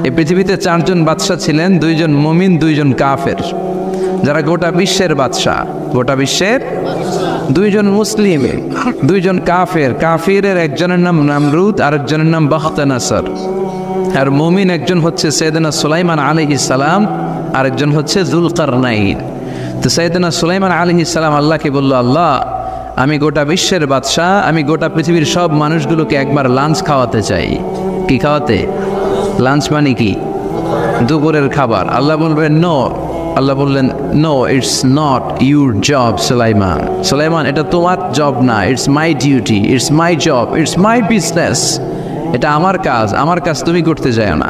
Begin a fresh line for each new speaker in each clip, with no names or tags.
এই পৃথিবীতে চারজন বাদশা ছিলেন, দুইজন মুমিন, দুইজন কাফের, যারা গোটা বিশ্বের বাদশা। গোটা বিশ্বের দুইজন মুসলিম, দুইজন কাফের। কাফিরের একজনের নাম নামরুদ, আরেকজনের নাম বখতানাসর। আর মুমিন একজন হচ্ছে সৈয়দনা সুলাইমান আলাইহিস সালাম, আরেকজন হচ্ছে যুলকারনাইন। তো সৈয়দনা সুলাইমান আলাইহিস সালাম আল্লাহকে বলল, আল্লাহ আমি গোটা বিশ্বের বাদশাহ, আমি গোটা পৃথিবীর সব মানুষগুলোকে একবার লাঞ্চ খাওয়াতে চাই। কি খাওয়াতে? লাঞ্চ মানে কি? দুপুরের খাবার। আল্লাহ বলবেন নো। আল্লাহ বললেন no, it's not your job Sulaiman. Sulaiman, এটা তোমার জব না, it's my duty, it's my job, it's my business. এটা আমার কাজ, আমার কাজ তুমি করতে যাও না।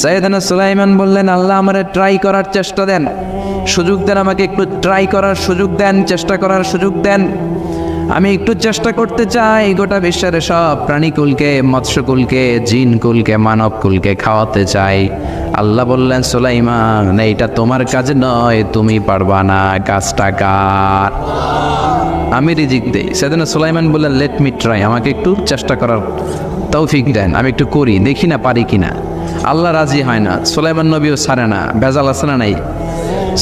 সাইয়েদনা সুলাইমান বললেন, আল্লাহ আমারে ট্রাই করার চেষ্টা দেন, সুযোগ দেন, আমাকে একটু ট্রাই করার সুযোগ দেন, চেষ্টা করার সুযোগ দেন। আমি একটু চেষ্টা করতে চাই গোটা বিশ্বের সব প্রাণীকুলকে, মৎস্যকুলকে, জিনকুলকে, মানবকুলকে খাওয়াতে চাই। আল্লাহ বললেন, সুলাইমান এইটা তোমার কাজ নয়, তুমি পারবা না, কাজটা কার? আমি রিজিক দেই। সেদিন সুলাইমান বললেন, লেট মি ট্রাই, আমাকে একটু চেষ্টা করার তৌফিক দেন, আমি একটু করি, দেখি না পারি কিনা। আল্লাহ রাজি হয় না, সুলাইমান নবীও ছাড়ে না। ভেজাল আছে না নাই?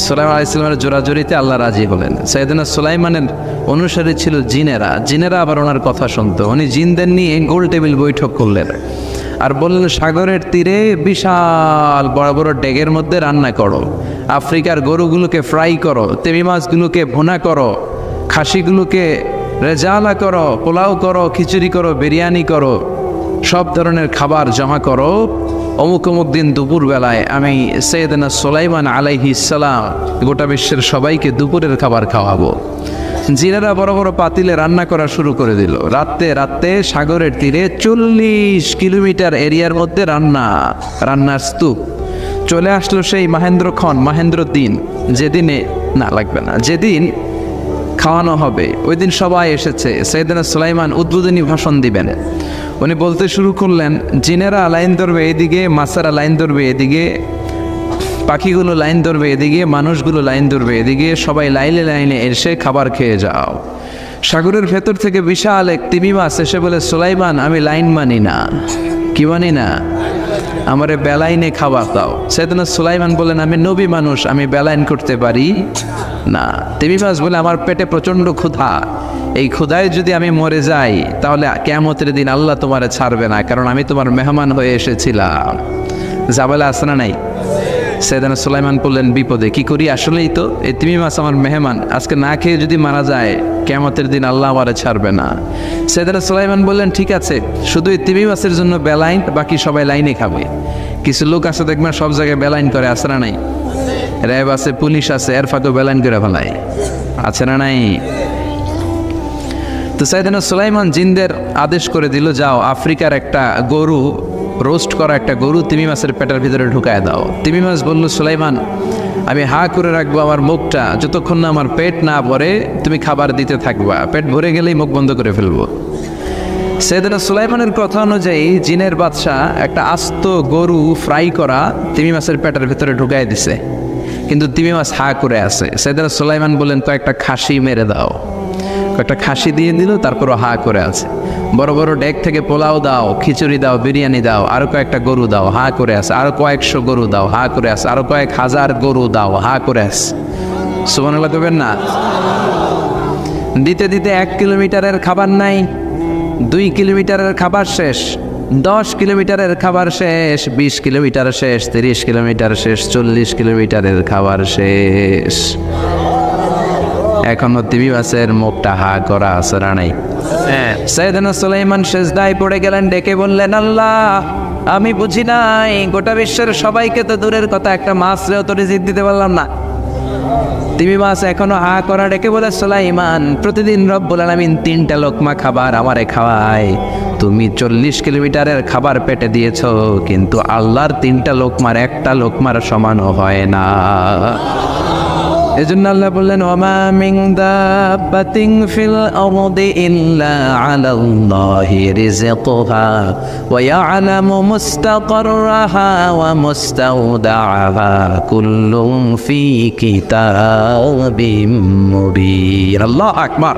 সুলাইমান আলাইহিস সালামের জোরাজোরিতে আল্লাহ রাজি হলেন। সাইয়েদনা সুলাইমানের অনুসারী ছিল জিনেরা। জিনেরা আবার ওনার কথা শুনতো। উনি জিনদের নিয়ে গোল টেবিল বৈঠক করলেন আর বললেন, সাগরের তীরে বিশাল বড় বড় ডেগের মধ্যে রান্না করো, আফ্রিকার গরুগুলোকে ফ্রাই করো, তেমি মাছগুলোকে ভুনা করো, খাসিগুলোকে রেজালা করো, পোলাও করো, খিচুড়ি করো, বিরিয়ানি করো, সব ধরনের খাবার জমা করো। অমুক অমুক দিন দুপুরবেলায় আমি সৈয়দনা সুলাইমান আলাইহিস সালাম গোটা বিশ্বের সবাইকে দুপুরের খাবার খাওয়াবো। জিনেরা বড় বড় পাতিলে রান্না করা শুরু করে দিল। রাত্রে সাগরের তীরে 40 কিলোমিটার এরিয়ার মধ্যে রান্নার স্তূপ। চলে আসলো সেই মাহেন্দ্র দিন, যেদিন খাওয়ানো হবে। ওই দিন সবাই এসেছে। সৈয়দনা সুলাইমান উদ্বোধনী ভাষণ দিবেন। উনি বলতে শুরু করলেন, জিনেরা লাইন ধরবে এদিকে, মাছেরা লাইন ধরবে এদিকে, পাখিগুলো লাইন ধরবে এদিকে, মানুষগুলো লাইন ধরবে এদিকে, সবাই লাইনে লাইনে এসে খাবার খেয়ে যাও। সাগরের ভেতর থেকে বিশাল এক তিমি মাছ এসে বলে, সুলাইমান আমি লাইন মানি না। কি মানি না? আমারে বেলাইনে খাবার দাও। সৈয়দনা সুলাইমান বলেন, আমি নবী মানুষ, আমি বেলাইন করতে পারি না। তিমি মাছ বলে, আমার পেটে প্রচণ্ড ক্ষুধা, এই ক্ষুধায় যদি আমি মরে যাই তাহলে কিয়ামতের দিন আল্লাহ তোমারে ছাড়বে না, কারণ আমি তোমার মেহমান হয়ে এসেছিলাম। জাবেলা আছে না নাই? সৈয়দনা সুলাইমান বললেন, বিপদে কি করি? আসলেই তো এই তিমি মাছ আমার মেহমান, আজকে না খেয়ে যদি মারা যায় কিয়ামতের দিন আল্লাহ আমারে ছাড়বে না। সৈয়দনা সুলাইমান বললেন, ঠিক আছে, শুধু এই তিমি মাছের জন্য বেলাইন, বাকি সবাই লাইনে খাবে। কিছু লোক আছে দেখবেন সব জায়গায় বেলাইন করে, আছে না নাই? র্যাব আছে, পুলিশ আছে, এর ফাঁকেও বেলাইন করে ফেলায়, আছে না নাই? তো সাইয়েদনা সুলাইমান জিনদের আদেশ করে দিল, যাও আফ্রিকার একটা গরু, রোস্ট করা একটা গরু তিমি মাছের পেটের ভিতরে ঢুকায় দাও। তিমি মাছ বলল, সুলাইমান আমি হা করে রাখবো আমার মুখটা, যতক্ষণ না আমার পেট না ভরে তুমি খাবার দিতে থাকবা, পেট ভরে গেলেই মুখ বন্ধ করে ফেলবো। সাইয়েদনা সুলাইমানের কথা অনুযায়ী জিনের বাদশাহ একটা আস্ত গরু ফ্রাই করা তিমি মাছের পেটের ভিতরে ঢুকায় দিছে, কিন্তু তিমি মাছ হা করে আছে। সাইয়েদনা সুলাইমান বললেন, কয়েকটা খাসি মেরে দাও। একটা খাসি দিয়ে দিল, তারপরও হা করে আছে। বড় বড় ডেক থেকে পোলাও দাও, খিচুড়ি দাও, বিরিয়ানি দাও, আরো কয়েকটা গরু দাও, হা করে আছে। আরো কয়েকশো গরু দাও, হা করে আছে। আরো কয়েক হাজার গরু দাও, হা করে আছে। সুবহানাল্লাহ কইবেন না? দিতে দিতে 1 কিলোমিটারের খাবার নাই, 2 কিলোমিটারের খাবার শেষ, 10 কিলোমিটারের খাবার শেষ, 20 কিলোমিটার শেষ, 30 কিলোমিটার শেষ, 40 কিলোমিটারের খাবার শেষ। এখনো তিমি মাছের মুখটা হা করা আছে না নাই? সাইয়েদনা সুলাইমান সেজদায় পড়ে গেলেন, ডেকে বললেন, আল্লাহ আমি বুঝি নাই, গোটা বিশ্বের সবাইকে তো দূরের কথা, একটা মাছরেও তো রিজিক দিতে পারলাম না। তিমি মাছ এখনো হা করা, ডেকে বলে, সুলাইমান প্রতিদিন রব্বুল আলামিন 3টা লোকমা খাবার আমারে খাওয়ায়, তুমি 40 কিলোমিটারের খাবার পেটে দিয়েছ, কিন্তু আল্লাহর 3টা লোকমার একটা লোকমার সমানও হয় না। এজন্য আল্লাহ বললেন, ওয়ামা মিন দাব্বাতিন ফিল আরদি ইল্লা আলাল্লাহি রিজকুহা ওয়া ইয়ালামু মুস্তাকাররাহা ওয়া মুস্তাওদাআহা কুল্লুন ফি কিতাবিম মুবিন। আল্লাহু আকবার।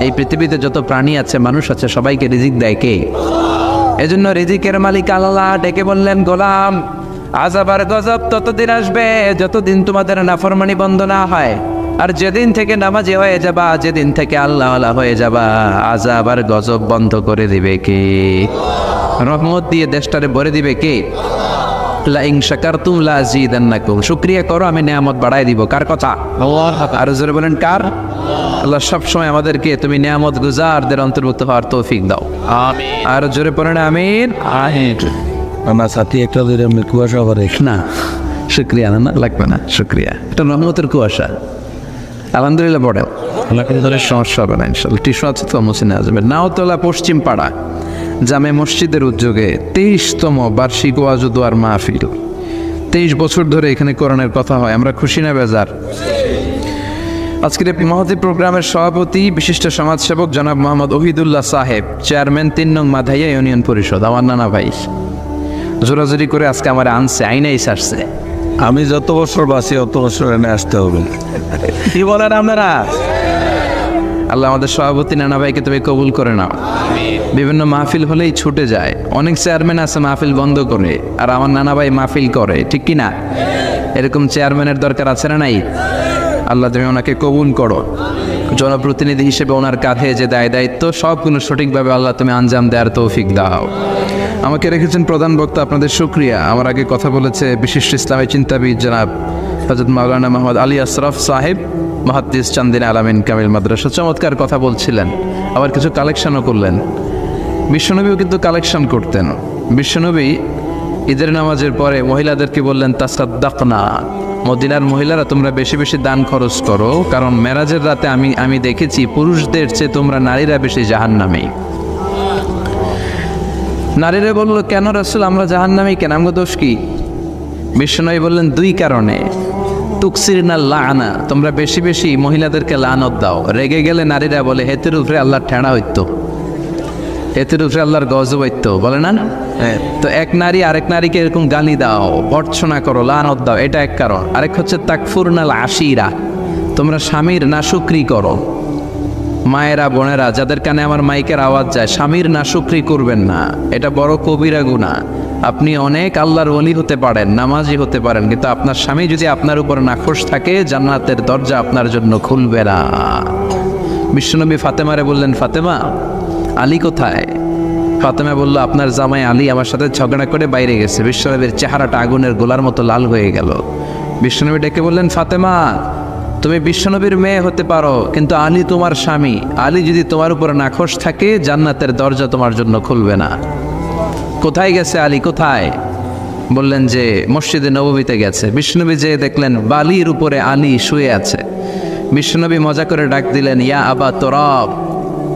এই পৃথিবীতে যত প্রাণী আছে, মানুষ আছে, সবাইকে রিজিক দেয় কে? এজন্য রিজিকের মালিক আল্লাহ ডেকে বললেন, গোলাম আযাব আর গজব ততদিন আসবে যতদিন তোমাদের নাফরমানি বন্ধ না হয়। আর যেদিন থেকে নামাজি হয়ে যাবা, যেদিন থেকে আল্লাহওয়ালা হয়ে যাবা, আযাব আর গজব বন্ধ করে দিবে কে? রহমত দিয়ে দেশটারে ভরে দিবে কে? লা ইন শাকারতুম লা আযীদান্নাকুম। শুকরিয়া করো, আমি নিয়ামত বাড়াই দিব। কার কথা? আল্লাহ। আর জোরে বলেন কার? আল্লাহ সবসময় আমাদেরকে তুমি নিয়ামত গুজারদের অন্তর্ভুক্ত হওয়ার তৌফিক দাও, আমিন। আর জোরে পড়েন আমিন।
আমার সাথী একটা ধরে আমি কুয়াশা করে
না, শুকরিয়া না লাগবে না, শুকরিয়া। এটা রহমতের কুয়াশা। আলহামদুলিল্লাহ পড়েন, ধরে সমস্যা হবে না ইনশাল্লাহ। টিস্যু আছে তো মুছে নেওয়া যাবে। নাওতলা পশ্চিম পাড়া জামে মসজিদের উদ্যোগে 23তম বার্ষিক ওয়াজ ও দোয়ার মাহফিল। 23 বছর ধরে এখানে কোরআনের কথা হয়। আমরা খুশি না বেজার? আজকের এই মহতী প্রোগ্রামের সভাপতি বিশিষ্ট সমাজসেবক জনাব মোহাম্মদ ওহিদুল্লাহ সাহেব, চেয়ারম্যান 3 নং মাধাইয়া ইউনিয়ন পরিষদ, আমার নানা ভাই। জোরাজোরি করে আজকে আমার আনছে, আইনাই সারছে।
আমি যত বছর বাঁচি অত বছর এনে আসতে হবে।
কি বলেন আপনারা? আল্লাহ আমাদের সভাপতি নানা ভাইকে তুমি কবুল করে নাও। বিভিন্ন মাহফিল হলেই ছুটে যায়। অনেক চেয়ারম্যান আছে মাহফিল বন্ধ করে, আর আমার নানা ভাই মাহফিল করে, ঠিক কি না? এরকম চেয়ারম্যানের দরকার আছে না নাই? আল্লাহ তুমি ওনাকে কবুল করো। জনপ্রতিনিধি হিসেবে ওনার কাঁধে যে দায়িত্ব, সবগুলো সঠিকভাবে আল্লাহ তুমি আঞ্জাম দেওয়ার তৌফিক দাও। আমাকে রেখেছেন প্রধান বক্তা, আপনাদের শুকরিয়া। আমার আগে কথা বলেছে বিশিষ্ট ইসলামী চিন্তাবিদ জনাব হযরত মাওলানা মোহাম্মদ আলী আশরাফ সাহেব, মুহাদ্দিস চান্দিনা আলামিন কামিল মাদ্রাসা। চমৎকার কথা বলছিলেন, আবার কিছু কালেকশনও করলেন। বিশ্বনবীও কিন্তু কালেকশন করতেন। বিশ্বনবী ঈদের নামাজের পরে মহিলাদেরকে বললেন, তাসাদ্দাকনা, মদিনার মহিলারা তোমরা বেশি বেশি দান খরচ করো, কারণ মেরাজের রাতে আমি দেখেছি পুরুষদের চেয়ে তোমরা নারীরা বেশি জাহান্নামী। নারীরা বলল, কেন রাসূল আমরা জাহান্নামী কেন, আমগো দোষ কি? বিশ্বনবী বললেন, 2 কারণে। তুকসিরনা লাআনা, তোমরা বেশি বেশি মহিলাদেরকে লানত দাও। রেগে গেলে নারীরা বলে, হেতের উপরে আল্লাহর ঠেড়া হইতো, হেতের উপরে আল্লাহর গজব হইতো, বলে না? তো এক নারী আরেক নারীকে এরকম গালি দাও, ভর্ৎসনা করো, লানত দাও, এটা এক কারণ। আরেক হচ্ছে তাকফুরনাল আশিরা, তোমরা স্বামীর নাশুকরি করো। মায়েরা বোনেরা যাদের কানে আমার মাইকের আওয়াজ যায়, স্বামীর নাশুকরি করবেন না, এটা বড় কবিরা গুনাহ। আপনি অনেক আল্লাহর ওলি হতে পারেন, নামাজি হতে পারেন, কিন্তু আপনার স্বামী যদি আপনার উপর নাখোশ থাকে, জান্নাতের দরজা আপনার জন্য খুলবে না। বিশ্বনবী ফাতেমারে বললেন, ফাতেমা আলী কোথায়? ফাতেমা বলল, আপনার জামাই আলী আমার সাথে ঝগড়া করে বাইরে গেছে। বিশ্বনবীর চেহারাটা আগুনের গোলার মতো লাল হয়ে গেল। বিশ্বনবী ডেকে বললেন, ফাতেমা তুমি বিশ্বনবীর মেয়ে হতে পারো, কিন্তু আলী তোমার স্বামী। আলী যদি তোমার উপর নাখোশ থাকে, জান্নাতের দরজা তোমার জন্য খুলবে না। কোথায় গেছে আলী, কোথায়? বললেন যে মসজিদে নববীতে গেছে। বিশ্বনবী যেয়ে দেখলেন বালির উপরে আলী শুয়ে আছে। বিশ্বনবী মজা করে ডাক দিলেন, ইয়া আবা তোরাব।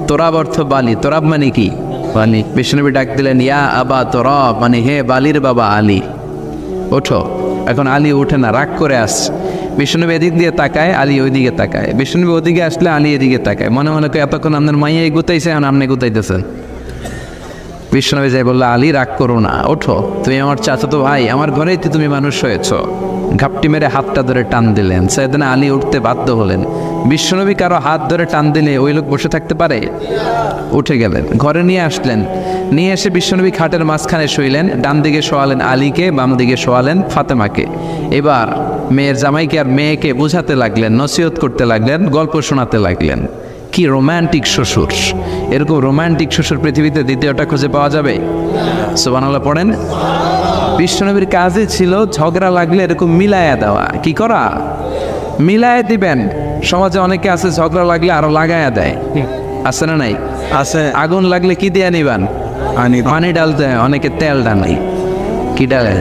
তোরাব অর্থ বালি, তোরাব মানে কি? বালি। বিশ্বনবী ডাক দিলেন, ইয়া আবা তোরাব, মানে হে বালির বাবা আলী, ওঠো। এখন আলী ওঠে না, রাগ করে আসছে। বিশ্বনবী এদিক দিয়ে তাকায়, আলী ওইদিকে তাকায়। বিশ্বনবী ওদিকে আসলে আলী এদিকে তাকায়, মনে মনে করে এতক্ষণ আপনার মাইয়া গুতাইছে, এখন আপনি গুতাইতেছেন। বিশ্বনবী যাই বললো, আলী রাগ করো না, ওঠো, তুমি আমার চাচাতো ভাই, আমার ঘরেই তো তুমি মানুষ হয়েছ। ঘাপটি মেরে হাতটা ধরে টান দিলেন। সাইয়েদনা আলী উঠতে বাধ্য হলেন। বিশ্বনবী কারো হাত ধরে টান দিলে ওই লোক বসে থাকতে পারে? উঠে গেলেন, ঘরে নিয়ে আসলেন। নিয়ে এসে বিশ্বনবী খাটের মাঝখানে শুইলেন। ডান দিকে শোয়ালেন আলীকে, বাম দিকে শোয়ালেন ফাতেমাকে। এবার মেয়ের জামাইকে আর মেয়েকে বোঝাতে লাগলেন, নসিহত করতে লাগলেন, গল্প শোনাতে লাগলেন। কি রোমান্টিক শ্বশুর! এরকম রোমান্টিক শ্বশুর পৃথিবীতে দ্বিতীয়টা খুঁজে পাওয়া যাবে? সুবহানাল্লাহ পড়েন। বিশ্বনবীর কাজই ছিল ঝগড়া লাগলে এরকম মিলায়া দেওয়া। কি করা? মিলায়া দিবেন। সমাজে অনেকে আছে ঝগড়া লাগলে আরো লাগায়া দেয়, আছে না নাই?
আছে।
আগুন লাগলে কি দিয়ে নিবান? পানি ডালতে হয়, অনেকে তেল ডালে। কি ডালে?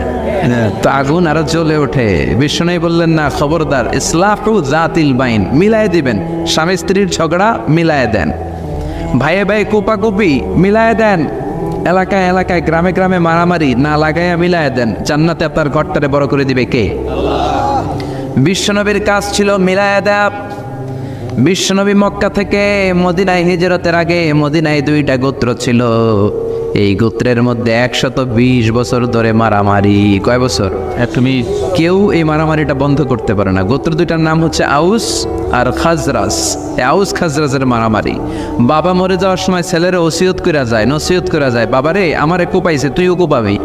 তো আগুন আরো জ্বলে ওঠে। বিশ্বনবী বললেন, না, খবরদার, ইসলাহু যাতিল বাইন, মিলায় দিবেন। স্বামী স্ত্রীর ঝগড়া মিলায় দেন, ভাইয়ে ভাই কোপাকুপি মিলায় দেন, এলাকায় এলাকায় গ্রামে গ্রামে মারামারি না লাগাইয়া মিলায় দেন। জান্নাতে আপনার ঘরটারে বড় করে দিবে কে? বিশ্বনবীর কাজ ছিল মিলায় দেয়া। বিশ্বনবী মক্কা থেকে মদিনায় হিজরতের আগে মদিনায় 2টা গোত্র ছিল। এই গোত্রের মধ্যে 120 বছর ধরে মারামারি। কয় বছর? তুমি কেউ এই মারামারিটা বন্ধ করতে পারে না। গোত্র 2টার নাম হচ্ছে আউস আর খাজরাজ। আউস খাজরাজের মারামারি। বাবা মরে যাওয়ার সময় ছেলেরা ওসিয়ত করা যায়, নসিহত করা যায়, বাবারে আমারে কোপাইছে তুইও কোপাবি।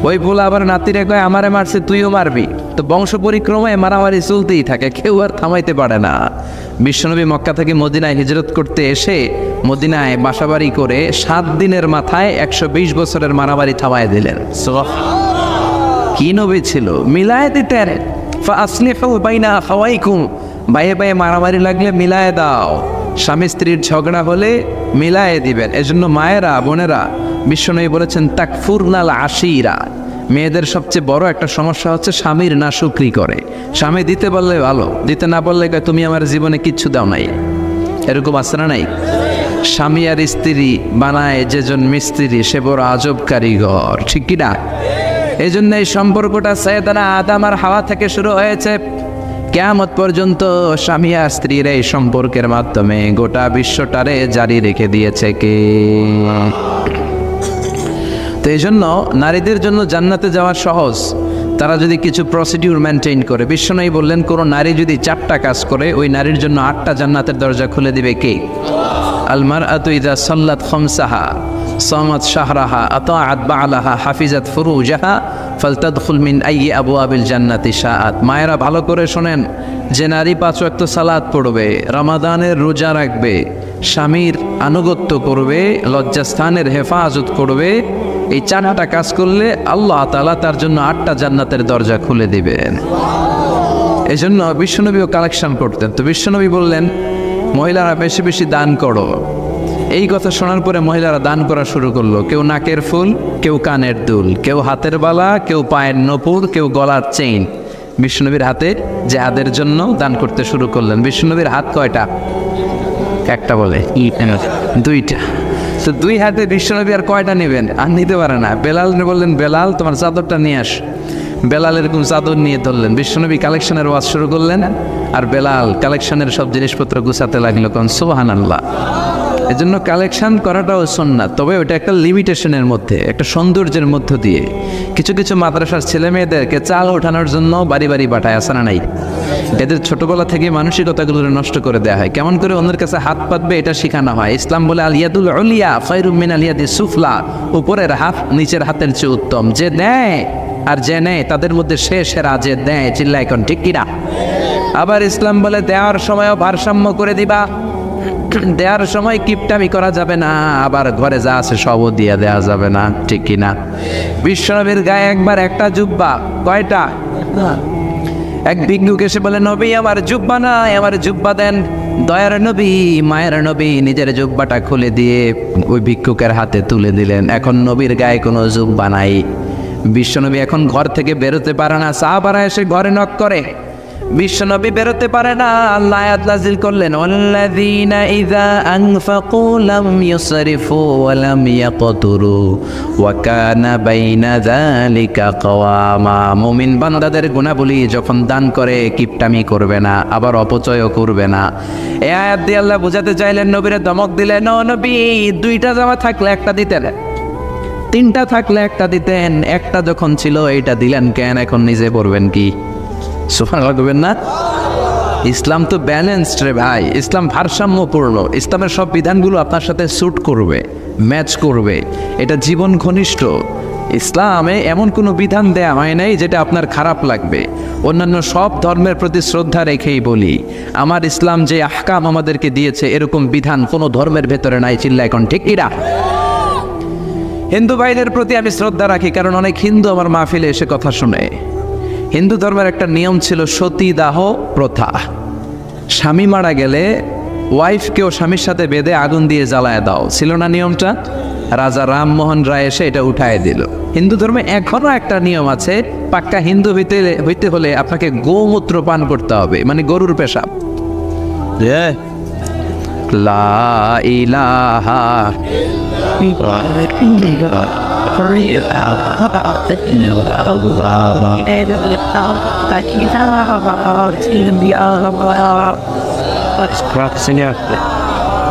ওই পোলা আবার নাতিরে কয় আমারে মারছে তুইও মারবি। তো বংশ পরিক্রমায় মারামারি চলতেই থাকে, কেউ আর থামাইতে পারে না। বিশ্বনবী মক্কা থেকে মদিনায় হিজরত করতে এসে মদিনায় বাসাবাড়ি করে 7 দিনের মাথায় 120 বছরের মারামারি থামায় দিলেন। কি নবী ছিল, মিলায় দিতেন। ফাসলিহু বাইনা আখাওয়াইকুম, ভাইয়ে ভাইয়ে মারামারি লাগলে মিলায় দাও। স্বামী স্ত্রীর ঝগড়া হলে মিলায়ে দিবেন। এজন্য মায়েরা বোনেরা বিশ্বনবী বলেছেন তাকফুরনাল আশিরা, মেয়েদের সবচেয়ে বড় একটা সমস্যা হচ্ছে স্বামীর নাশুকরি করে। স্বামী দিতে বললে ভালো, দিতে না বললে কয় তুমি আমার জীবনে কিচ্ছু দাও নাই। এরকম আছে না নাই? স্বামী আর স্ত্রী বানায় যেজন মিস্ত্রি সে বড় আজব কারিগর, ঠিক কি না? এই জন্য এই সম্পর্কটা সাইয়েদানা আদম আর হাওয়া থেকে শুরু হয়েছে। কিয়ামত পর্যন্ত স্বামী আর স্ত্রীর এই সম্পর্কের মাধ্যমে গোটা বিশ্বটারে জারি রেখে দিয়েছে কে? তো এই জন্য নারীদের জন্য জান্নাতে যাওয়া সহজ, তারা যদি কিছু প্রসিডিউর মেনটেন করে। বিশ্বনবী বললেন কোনো নারী যদি 4টা কাজ করে ওই নারীর জন্য 8টা জান্নাতের দরজা খুলে দিবে কে? আল মারআতু ইযা সাল্লাত খামসাহা সামাত শাহরাহা আতাআত বা'লাহা হাফিজাত ফুরুজাহা ফালতাদখুল মিন আইয়ি আবওয়াবিল জান্নাতি শাআত। মায়েরা ভালো করে শোনেন, যে নারী 5 ওয়াক্ত সালাত পড়বে, রমাদানের রোজা রাখবে, স্বামীর আনুগত্য করবে, লজ্জাস্থানের হেফাজত করবে, এই 4টা কাজ করলে আল্লাহ তাআলা তার জন্য 8টা জান্নাতের দরজা খুলে দিবেন। এই জন্য বিশ্বনবীও কালেকশন করতেন। তো বিশ্বনবী বললেন মহিলারা বেশি বেশি দান করো। এই কথা শোনার পরে মহিলারা দান করা শুরু করলো। কেউ নাকের ফুল, কেউ কানের দুল, কেউ হাতের বালা, কেউ পায়ের নপুর, কেউ গলার চেইন বিশ্বনবীর হাতে জিহাদের জন্য দান করতে শুরু করলেন। বিশ্বনবীর হাত কয়টা? একটা বলে 2টা। তো 2 হাতে বিশ্বনবী আর কয়টা নেবেন? আর নিতে পারে না। বেলাল বললেন বেলাল তোমার চাদরটা নিয়ে আস। বেলাল এরকম চাদর নিয়ে ধরলেন। বিশ্বনবী কালেকশনের ওয়াজ শুরু করলেন আর বেলাল কালেকশনের সব জিনিসপত্র গুছাতে লাগলো। কোন সুবহানাল্লাহ। এজন্য কালেকশন করাটাও সুন্নাত, তবে ওটা একটা লিমিটেশনের মধ্যে, একটা সৌন্দর্যের মধ্য দিয়ে। কিছু কিছু মাদ্রাসার ছেলে মেয়েদেরকে চাল ওঠানোর জন্য বাড়ি বাড়ি পাঠায়, আসে না নাই? এদের ছোটবেলা থেকে মানসিকতাগুলো নষ্ট করে দেওয়া হয়। কেমন করে অন্যের কাছে হাত পাতবে এটা শেখানো হয়। ইসলাম বলে আল ইয়াদুল উলিয়া খায়রুম মিনাল ইয়াদিস সুফলা, উপরের হাত নিচের হাতের চেয়ে উত্তম। যে দেয় আর যে নেয় তাদের মধ্যে সে সেরা, যে দেয়। চিল্লা এখন ঠিক কিনা? আবার ইসলাম বলে দেওয়ার সময়ও ভারসাম্য করে দিবা, দেওয়ার সময় কিপটামি করা যাবে না, আবার ঘরে যা আছে সবও দিয়ে দেওয়া যাবে না, ঠিক কিনা? বিশ্বনবীর গায়ে একবার একটা জুব্বা, কয়টা? এক ভিক্ষুক এসে বলে নবী আমার জুব্বা নাই, আমার জুব্বা দেন। দয়ার নবী মায়ের নবী নিজের জুব্বাটা খুলে দিয়ে ওই ভিক্ষুকের হাতে তুলে দিলেন। এখন নবীর গায়ে কোনো জুব্বা নাই। বিশ্বনবী এখন ঘর থেকে বেরোতে পারে না। সাহাবারা এসে ঘরে নক করে, বিশ্বনবী বেরোতে পারে না। আল্লাহ আয়াত নাযিল করলেন ওয়াল্লাযীনা ইযা আনফাকু লাম ইউসরিফু ওয়া লাম ইয়াকতুরু ওয়া কানা বাইনা যালিকা কওয়ামা। মুমিন বান্দাদের গুণাবলী যখন দান করে কিপটামি করবে না, আবার অপচয়ও করবে না। এই আয়াত দিয়ে আল্লাহ বোঝাতে চাইলেন, নবীরে ধমক দিলেন, ও নবী 2টা জামা থাকলে একটা দিতেন, 3টা থাকলে একটা দিতেন, একটা যখন ছিল এইটা দিলেন কেন? এখন নিজে পড়বেন কি? সুবহানাল্লাহ করবেন না? ইসলাম তো ব্যালেন্সড রে ভাই, ইসলাম ভারসাম্যপূর্ণ। ইসলামের সব বিধানগুলো আপনার সাথে স্যুট করবে, ম্যাচ করবে, এটা জীবন ঘনিষ্ঠ। ইসলামে এমন কোনো বিধান দেয়া হয় নাই যেটা আপনার খারাপ লাগবে। অন্যান্য সব ধর্মের প্রতি শ্রদ্ধা রেখেই বলি, আমার ইসলাম যে আহকাম আমাদেরকে দিয়েছে এরকম বিধান কোনো ধর্মের ভেতরে নাই। চিল্লা এখন ঠিক কিনা? হিন্দু ভাইদের প্রতি আমি শ্রদ্ধা রাখি, কারণ অনেক হিন্দু আমার মাহফিলে এসে কথা শুনে। হিন্দু ধর্মের একটা নিয়ম ছিল সতীদাহ প্রথা। স্বামী মারা গেলে ওয়াইফকেও স্বামীর সাথে বেঁধে আগুন দিয়ে জ্বালায় দাও, ছিল না নিয়মটা? রাজা রামমোহন রায় এসে এটা উঠায় দিল। হিন্দু ধর্মে এখনো একটা নিয়ম আছে, পাক্কা হিন্দু হইতে হলে আপনাকে গোমূত্র পান করতে হবে, মানে গরুর পেশাব। লা ইলাহা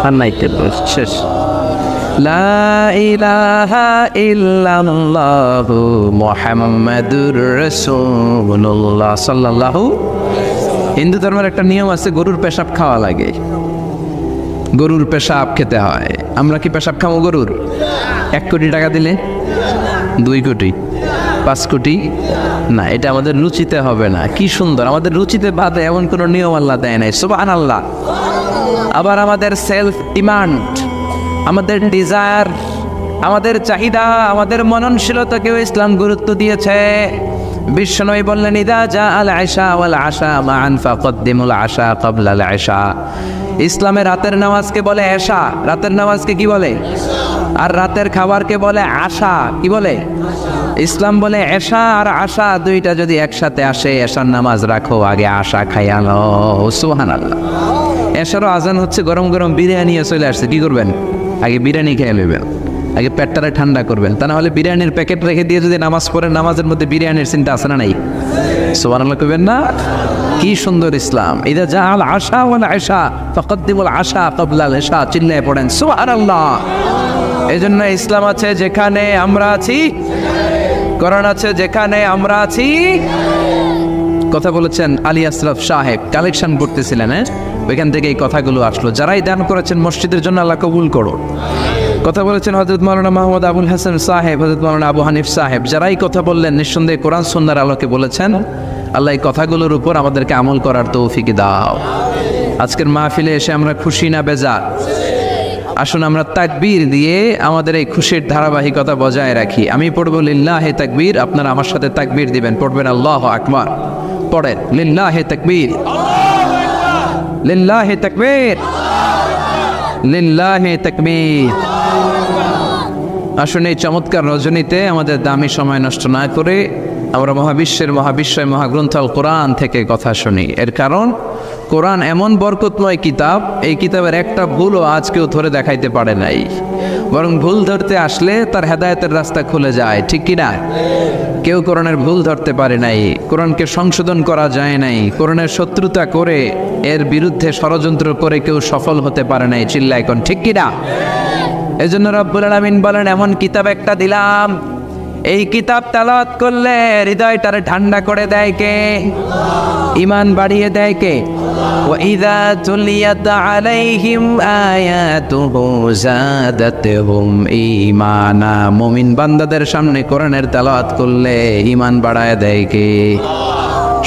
আর নাইতে শেষ লা ইলাহা ইল্লাল্লাহু মুহাম্মাদুর রাসূলুল্লাহ সাল্লাল্লাহু। হিন্দু ধর্মের একটা নিয়ম আছে, গরুর পেশাব খাওয়া লাগে, গরুর পেশাব খেতে হয়। আমরা কি পেশাব খাবো গরুর? 1 কোটি টাকা দিলে, 2 কোটি, 5 কোটি না, এটা আমাদের রুচিতে হবে না। কি সুন্দর, আমাদের রুচিতে বাদে এমন কোনো নিয়ম আল্লাহ দেয় নাই, সুবহানাল্লাহ। আবার আমাদের সেলফ ডিমান্ড, আমাদের ডিজায়ার, আমাদের চাহিদা, আমাদের মননশীলতাকেও ইসলাম গুরুত্ব দিয়েছে। বিশ্বনবী বললেন, ইদা জা আল আশা ওয়াল আশা মান ফাকদ্দিমুল আশা ক্বাবলা আল আশা। ইসলামে রাতের নামাজকে বলে এশা, রাতের নামাজকে কি বলে? আর রাতের খাবারকে বলে আশা, কি বলে? ইসলাম বলে এশা আর আশা দুইটা যদি একসাথে আসে, এশার নামাজ রাখো, আগে আশা খাইয়া নাও। সুবহানাল্লাহ। এশারও আজান হচ্ছে, গরম গরম বিরিয়ানি চলে আসছে, কি করবেন? আগে বিরিয়ানি খেয়ে নেবেন, আগে পেটটারে ঠান্ডা করবেন। তা না হলে বিরিয়ানির প্যাকেট রেখে দিয়ে যদি নামাজ পড়েন, নামাজের মধ্যে বিরিয়ানির চিন্তা আছে না নাই? সুবহানাল্লাহ কইবেন না? কি সুন্দর ইসলাম। ইদা জা আল আশা ওয়াল আশা ফাকদ্দিমুল আশা ক্বাবলা আল ইশা, চিল্লায়ে পড়েন সুবহানাল্লাহ। এজন্য ইসলাম আছে যেখানে আমরা আছি, কোরআন আছে যেখানে আমরা আছি। কথা বলেছেন আলী আশরাফ সাহেব, কালেকশন করতেছিলেন, ওইখান থেকে এই কথাগুলো আসলো। যারাই দান করেছেন মসজিদের জন্য, আল্লাহ কবুল করো। কথা বলেছেন হযরত মাওলানা মাহমুদ আবুল হাসান সাহেব, হযরত মাওলানা আবু হানিফ সাহেব, যারাই কথা বললেন নিঃসন্দেহে কোরআন সুন্নাহর আলোকে বলেছেন। আল্লাহ এই কথাগুলোর উপর আমাদেরকে আমল করার তৌফিক দাও। আজকের মাহফিলে এসে আমরা খুশি না বেজার? আসুন আমরা তাকবীর দিয়ে আমাদের এই খুশির ধারাবাহিকতা বজায় রাখি। আমি পড়ব লিল্লাহে তাকবীর, আপনারা আমার সাথে তাকবীর দিবেন। পড়বেন আল্লাহু আকবার, পড়েন লিল্লাহে তাকবীর, লিল্লাহে তাকবীর, লিল্লাহে তাকবীর। আসুন এই চমৎকার রজনীতে আমাদের দামি সময় নষ্ট না করে আমরা মহাবিশ্বের মহাবিশ্বয় মহাগ্রন্থ আল কোরআন থেকে কথা শুনি। এর কারণ কোরআন এমন বরকতময় কিতাব, এই কিতাবের একটা ভুলও আজ কেউ ধরে দেখাইতে পারে নাই, বরং ভুল ধরতে আসলে তার হেদায়েতের রাস্তা খুলে যায়, ঠিক কিনা? কেউ কোরআনের ভুল ধরতে পারে নাই, কোরআনকে সংশোধন করা যায় নাই, কোরআনের শত্রুতা করে এর বিরুদ্ধে ষড়যন্ত্র করে কেউ সফল হতে পারে নাই, চিল্লায় কোন ঠিক কিনা? এজন্য রব্বুল আলামিন বলেন, এমন কিতাব একটা দিলাম, এই কিতাব তেলাওয়াত করলে হৃদয়টারে ঠান্ডা করে দেয় কে? ঈমান বাড়িয়ে দেয় কে? ওয়া ইযা তুলিয়াত আলাইহিম আয়াতুহু যাদাতুহুম ঈমানা। মুমিন বান্দাদের সামনে কোরআনের তেলাওয়াত করলে ঈমান বাড়ায় দেয় কে?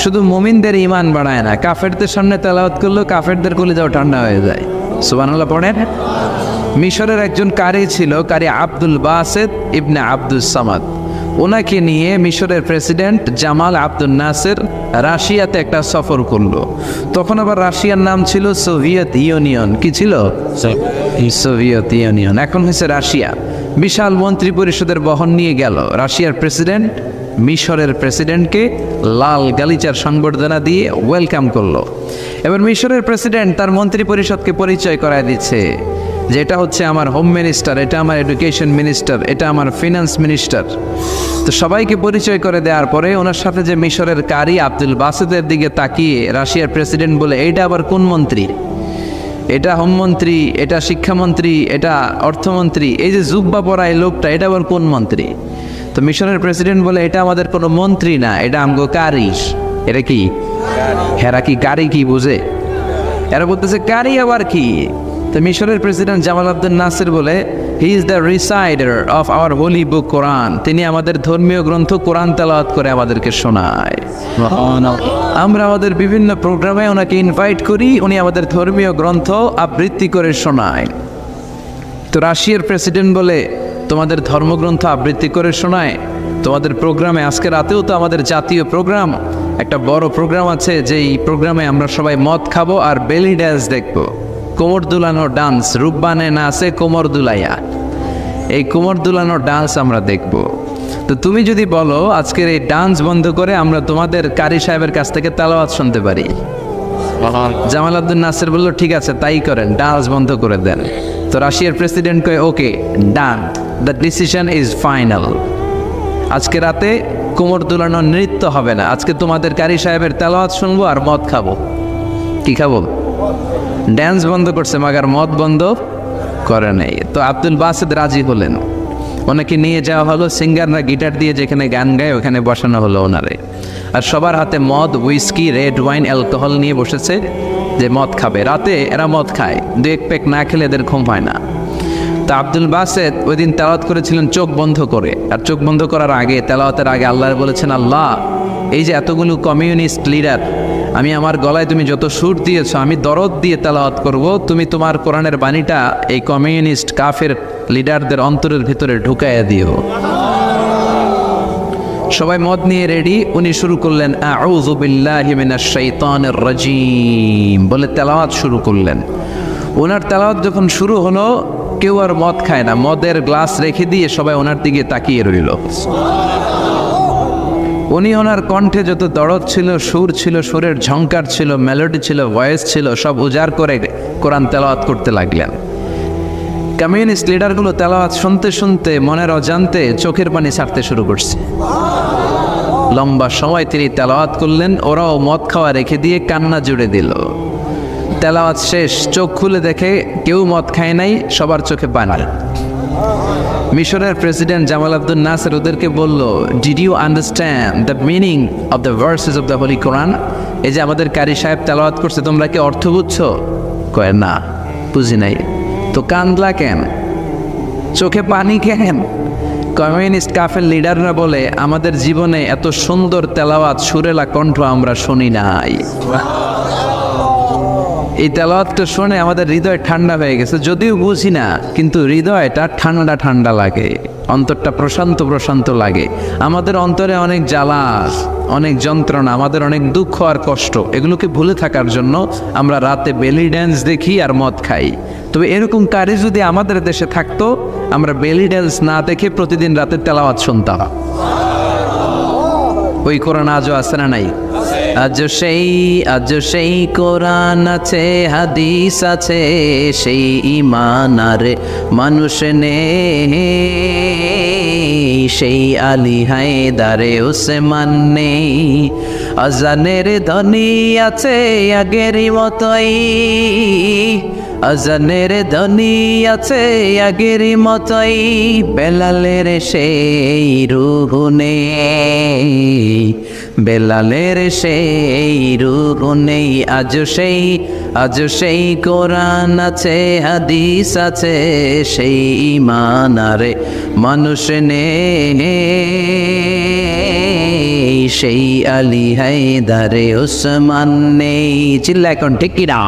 শুধু মুমিনদের ঈমান বাড়ায় না, কাফেরদের সামনে তেলাওয়াত করলেও কাফেরদের কলিজাও ঠান্ডা হয়ে যায়। সুবহানাল্লাহ পড়েন। মিশরের একজন কারি ছিল, কারি আব্দুল বাসেত ইবনে আব্দুস সামাদ। ওনাকে নিয়ে মিশরের প্রেসিডেন্ট জামাল আব্দুল নাসের রাশিয়াতে একটা সফর করলো। তখন আবার রাশিয়ার নাম ছিল সোভিয়েত ইউনিয়ন। কি ছিল? সোভিয়েত ইউনিয়ন, এখন হয়েছে রাশিয়া। বিশাল মন্ত্রী পরিষদের বহন নিয়ে গেল। রাশিয়ার প্রেসিডেন্ট মিশরের প্রেসিডেন্টকে লাল গালিচার সংবর্ধনা দিয়ে ওয়েলকাম করলো। এবার মিশরের প্রেসিডেন্ট তার মন্ত্রী পরিষদকে পরিচয় করায় দিচ্ছে যে এটা হচ্ছে আমার হোম মিনিস্টার, এটা আমার এডুকেশন মিনিস্টার, এটা আমার ফিনান্স মিনিস্টার। তো সবাইকে পরিচয় করে দেওয়ার পরে ওনার সাথে যে মিশরের কারি আব্দুল বাসেতের দিকে তাকিয়ে রাশিয়ার প্রেসিডেন্ট বলে, এইটা আবার কোন মন্ত্রী? এটা হোমমন্ত্রী, এটা শিক্ষামন্ত্রী, এটা অর্থমন্ত্রী, এই যে জুব্বা পরা এই লোকটা, এটা আবার কোন মন্ত্রী? তো মিশরের প্রেসিডেন্ট বলে, এটা আমাদের কোনো মন্ত্রী না, এটা আমগো কারি। এটা কি? হেরা কি কারি কি বুঝে? এরা বলতেছে কারি আবার কি? তো মিশরের প্রেসিডেন্ট জামাল আব্দুল নাসির বলে, he is the resider of our holy book Quran. তিনি আমাদের ধর্মীয় গ্রন্থ কোরআন তেলাওয়াত করে আমাদেরকে শোনায়। আমরা আমাদের বিভিন্ন প্রোগ্রামে ওনাকে ইনভাইট করি, উনি আমাদের ধর্মীয় গ্রন্থ আবৃত্তি করে শোনায়। তো রাশিয়ার প্রেসিডেন্ট বলে, তোমাদের ধর্মগ্রন্থ আবৃত্তি করে শোনায় তোমাদের প্রোগ্রামে? আজকে রাতেও তো আমাদের জাতীয় প্রোগ্রাম, একটা বড় প্রোগ্রাম আছে, যেই প্রোগ্রামে আমরা সবাই মদ খাবো আর বেলি ড্যান্স দেখবো, কোমর দুলানো ডান্স, রূপবানে নাচে কোমর দুলাইয়া, এই কোমর দুলানো ডান্স আমরা দেখব। তো তুমি যদি বলো আজকের এই ডান্স বন্ধ করে আমরা তোমাদের কারি সাহেবের কাছ থেকে তেলাওয়াত শুনতে পারি, জামাল আব্দুল নাসির বলল ঠিক আছে তাই করেন, ডান্স বন্ধ করে দেন। তো রাশিয়ার প্রেসিডেন্ট কয়, ওকে ডান, দ্য ডিসিশন ইজ ফাইনাল। আজকে রাতে কোমর দুলানো নৃত্য হবে না, আজকে তোমাদের কারি সাহেবের তেলাওয়াত শুনবো আর মদ খাবো। কি খাবো? ড্যান্স বন্ধ করছে, মাগার মদ বন্ধ করে নাই। তো আব্দুল বাসেদ রাজি হলেন, ওনাকে নিয়ে যাওয়া হলো, সিঙ্গাররা গিটার দিয়ে যেখানে গান গায় ওখানে বসানো হলো ওনারে। আর সবার হাতে মদ, হুইস্কি, রেড ওয়াইন, অ্যালকোহল নিয়ে বসেছে যে মদ খাবে। রাতে এরা মদ খায়, 2-1 পেক না খেলে এদের ঘুম হয় না। তো আব্দুল বাসেদ ওই দিন তেলাওয়াত করেছিলেন চোখ বন্ধ করে। আর চোখ বন্ধ করার আগে, তেলাওয়াতের আগে আল্লাহ বলেছেন, আল্লাহ এই যে এতগুলো কমিউনিস্ট লিডার, আমি আমার গলায় তুমি যত সুর দিয়েছো, আমি দরদ দিয়ে তেলাওয়াত করব, তুমি তোমার কোরআনের বাণীটা এই কমিউনিস্ট কাফের লিডারদের অন্তরের ভিতরে ঢুকাইয়া দিও। সবাই মদ নিয়ে রেডি, উনি শুরু করলেন আউযু বিল্লাহি মিনাশ শাইতানির রাজিম বলে তেলাওয়াত শুরু করলেন। ওনার তেলাওয়াত যখন শুরু হলো, কেউ আর মদ খায় না, মদের গ্লাস রেখে দিয়ে সবাই ওনার দিকে তাকিয়ে রইল। উনি ওনার কণ্ঠে যত দরদ ছিল, সুর ছিল, সুরের ঝংকার ছিল, মেলোডি ছিল, ভয়েস ছিল, সব উজাড় করে কোরআন তেলাওয়াত করতে লাগলেন। কমিউনিস্ট লিডারগুলো তেলাওয়াত শুনতে শুনতে মনের অজান্তে চোখের পানি ছাড়তে শুরু করছে। লম্বা সময় তিনি তেলাওয়াত করলেন, ওরাও মদ খাওয়া রেখে দিয়ে কান্না জুড়ে দিল। তেলাওয়াত শেষ, চোখ খুলে দেখে কেউ মদ খায় নাই, সবার চোখে পানি। মিশরের প্রেসিডেন্ট জামাল আব্দুল নাসের ওদেরকে বলল, did you understand the meaning of the verses of the holy Quran? এই যে আমাদের কারি সাহেব তেলাওয়াত করছে, তোমরা কি অর্থ বুঝছো? কয় না, বুঝি নাই। তো কান্দলা কেন, চোখে পানি কেন? কমিউনিস্ট কাফের লিডাররা বলে, আমাদের জীবনে এত সুন্দর তেলাওয়াত, সুরেলা কণ্ঠ আমরা শুনি নাই। এই তেলাওয়াতটা শুনে আমাদের হৃদয় ঠান্ডা হয়ে গেছে, যদিও বুঝি না, কিন্তু হৃদয়টা ঠান্ডা ঠান্ডা লাগে, অন্তরটা প্রশান্ত প্রশান্ত লাগে। আমাদের অন্তরে অনেক জ্বালা, অনেক যন্ত্রণা, আমাদের অনেক দুঃখ আর কষ্ট, এগুলোকে ভুলে থাকার জন্য আমরা রাতে বেলি ড্যান্স দেখি আর মদ খাই। তবে এরকম কারি যদি আমাদের দেশে থাকতো, আমরা বেলি ড্যান্স না দেখে প্রতিদিন রাতে তেলাওয়াত শুনতাম। ওই কোরআন আজও আছে না নাই? আজ সেই কোরআন আছে, হাদিস আছে, সেই ঈমান আর মানুষ নেই, সেই আলী হায়দারে উসমান নেই। আজানের ধ্বনি আছে আগেরই মতোই, আজানের ধ্বনি আছে আগেরই মতোই, বেলালের সেই রূহ নেই, বেলালের সেই রূহ নেই। আজ সেই কোরআন আছে, হাদিস আছে, সেই ঈমান আর মানুষ নেই, সেই আলী হায়দারে উসমান নেই। চিল্লা এখন ঠিক কিনা?